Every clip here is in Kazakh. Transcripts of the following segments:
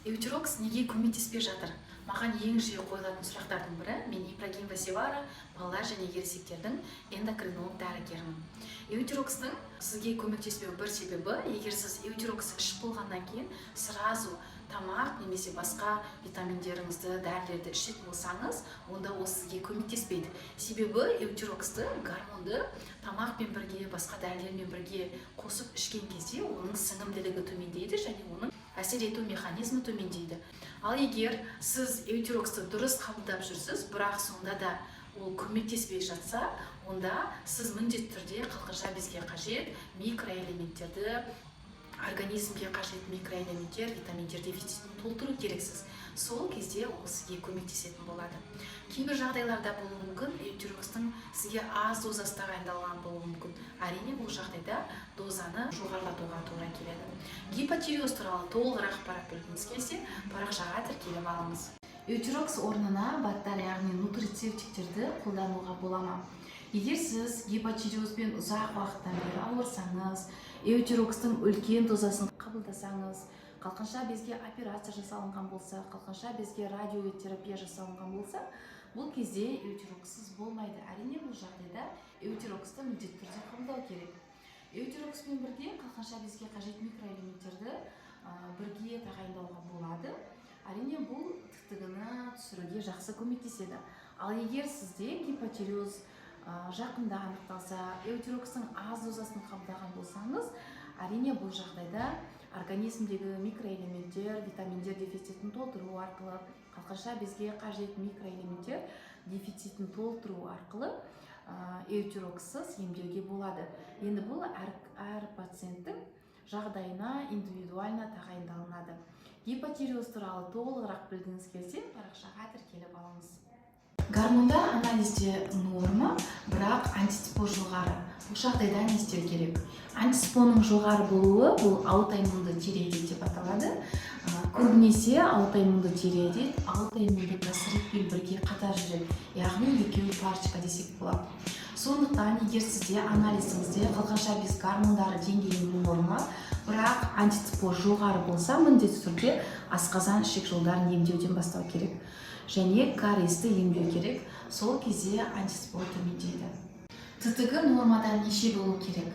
Эутирокс неге көмектеспей жатыр? Маған ең жиі қойылатын сұрақтардың бірі, мен Ибрагимова Севара, балалар және ересектердің эндокринолог дәрігерімін. Эутирокстың сізге көмектеспеу бір себебі, егер сіз эутирокс ішіп болғаннан кейін сразу тамақ немесе басқа витаминдеріңізді, дәрілерді ішетін болсаңыз, онда ол сізге көмектеспейді. Себебі эутироксты, гормонды тамақпен бірге, басқа дәрілермен бірге қосып ішкен кезде оның сіңімділігі төмендейді және оның әсер ету механизмі төмендейді. Ал егер сіз эутироксты дұрыс қабылдап жүрсіз, бірақ сонда да ол көмектеспей жатса, онда сіз міндетті түрде қылқынша безге қажет микроэлементтерді, организмге қажет микроэлементтер, витаминдер дефицитін толтыру керексіз. Сол кезде ол сізге көмектесетін болады. Кейбір жағдайларда болуы мүмкін, эутирокстың сізге аз дозасы тағайындалған болуы мүмкін. Әрине бұл жағдайда дозаны жоғарылатуға тура келеді. Гипотиреоз туралы толығырақ ақпарат білгіңіз келсе, парақшаға тіркеліп алыңыз. Эутирокс орнына баттар, яғни нутрицептиктерді қолдануға бола ма? Егер сіз гипотиреозбен ұзақ уақыттан бері ауырсаңыз, эутирокстың үлкен дозасын қабылдасаңыз, қалқанша безге операция жасалынған болса, қалқанша безге радиотерапия жасалынған болса, бұл кезде эутирокссыз болмайды. Әрине бұл жағдайда эутироксты міндетті түрде қабылдау керек. Эутирокспен бірге қалқанша безге қажет микроэлементтерді бірге тағайындауға болады. Әрине бұл тіктігіні түсіруге жақсы көмектеседі. Ал егер сізде гипотиреоз жақында анықталса, эутирокстың аз дозасын қабылдаған болсаңыз, әрине бұл жағдайда организмдегі микроэлементтер, витаминдер дефицитін толтыру арқылы, қалқанша безге қажет микроэлементтер дефицитін толтыру арқылы эутирокссыз емдеуге болады. Енді бұл әр пациенттің жағдайына индивидуально тағайындалынады. Гипотиреоз туралы толығырақ білгіңіз келсе, парақшаға тіркеліп алыңыз. Гормонда анализде норма, бірақ антитипо жоғары. Бұл жағдайда не істеу керек? Антитипоның жоғары болуы бұл аутоиммунды тиреоидит деп аталады. Көбінесе аутоиммунды тиреоидит, аутоиммунды гастритпен бірге қатар жүреді. Яғни екеуі парочка десек болады. Сондықтан, егер сізде анализіңізде қалқанша без гормондары деңгейінің норма, бірақ антитипо жоғары болса, міндетті түрде асқазан ішек жолдарын емдеуден бастау керек. Және кариесті емдеу керек. Сол кезде антитипо төмендейді. ТТГ нормадан неше болу керек?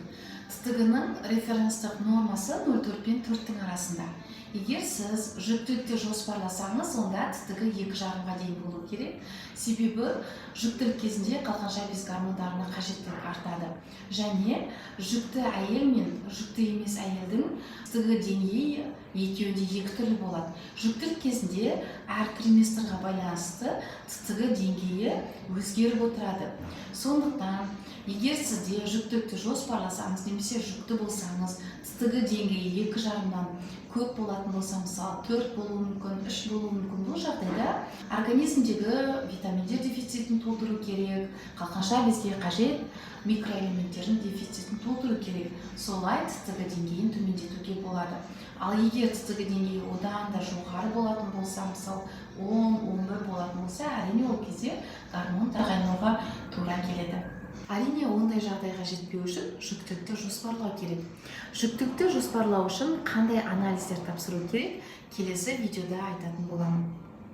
ТТГ-ның референстік нормасы 0,4 пен 4-тің арасында. Егер сіз жүктілікті жоспарласаңыз, онда ТТГ 2,5-ға дейін болу керек. Себебі жүктілік кезінде қалқанша без гормондарына қажеттілік артады. Және жүкті әйел мен жүкті емес әйелдің ТТГ деңгейі екеуінде екі түрлі болады. Жүктілік кезінде әр триместрға байланысты ТТГ деңгейі өзгеріп отырады. Сондықтан, егер сізде жүктілікті жоспарласаңыз, немесе жүкті болсаңыз, ТТГ деңгейі 2,5-нан көп болатын болса, мысалы 4 болуы мүмкін, 3 болуы мүмкін. Бұл жағдайда организмдегі витаминдер дефицитін толтыру керек, қалқанша безге қажет микроэлементтердің дефицитін толтыру керек. Солай ТТГ деңгейін төмендетуге болады. Ал егер ТТГ деңгейі одан да жоғары болатын болса, мысалы 10-11 болатын болса, әрине ол кезде гормон тағайындауға тура келеді. Әрине, ондай жағдайға жетпеу үшін жүктілікті жоспарлау керек. Жүктілікті жоспарлау үшін қандай анализдер тапсыру керек? Келесі видеода айтатын боламын.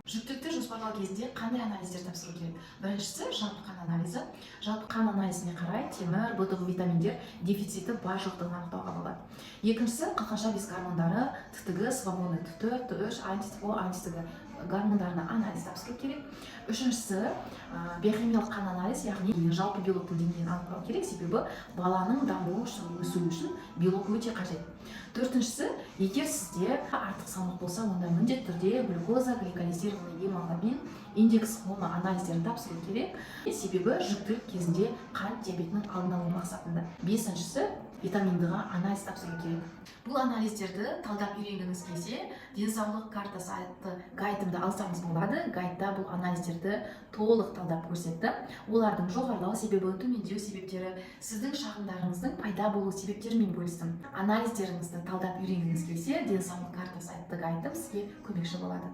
Жүктілікті жоспарлау кезінде қандай анализдер тапсыру керек? Біріншісі жалпы қан анализі. Жалпы қан анализіне қарай темір, В витаминдер дефициті бар жоқтығын анықтауға болады. Екіншісі қалқанша без гормондары, ТТГ, свободный Т4, Т3, антитипо, антитг гормондарына анализ тапсыру керек. Үшіншісі биохимиялық қан анализ, яғни жалпы белоктың деңгейін анықтау керек, себебі баланың дамуы үшін, өсуі үшін белок өте қажет. Төртіншісі, егер сізде артық салмақ болса, онда міндетті түрде глюкоза, гликолизированный гемоглобин, индекс хомо анализдерін тапсыру керек, себебі жүктілік кезінде қант диабетінің алдын алу мақсатында. Бесіншісі, витаминдіға анализ тапсыру керек. Бұл анализдерді талдап үйренгіңіз келсе, денсаулық картасы атты гайдымды алсаңыз болады. Гайдта бұл анализдерді толық талдап көрсетті. Олардың жоғарылау себебі, төмендеу себептері, сіздің шағымдарыңыздың пайда болу себептерімен бөлістім. Анализдеріңізді талдап үйренгіңіз келсе, денсаулық картасы атты гайдым сізге көмекші болады.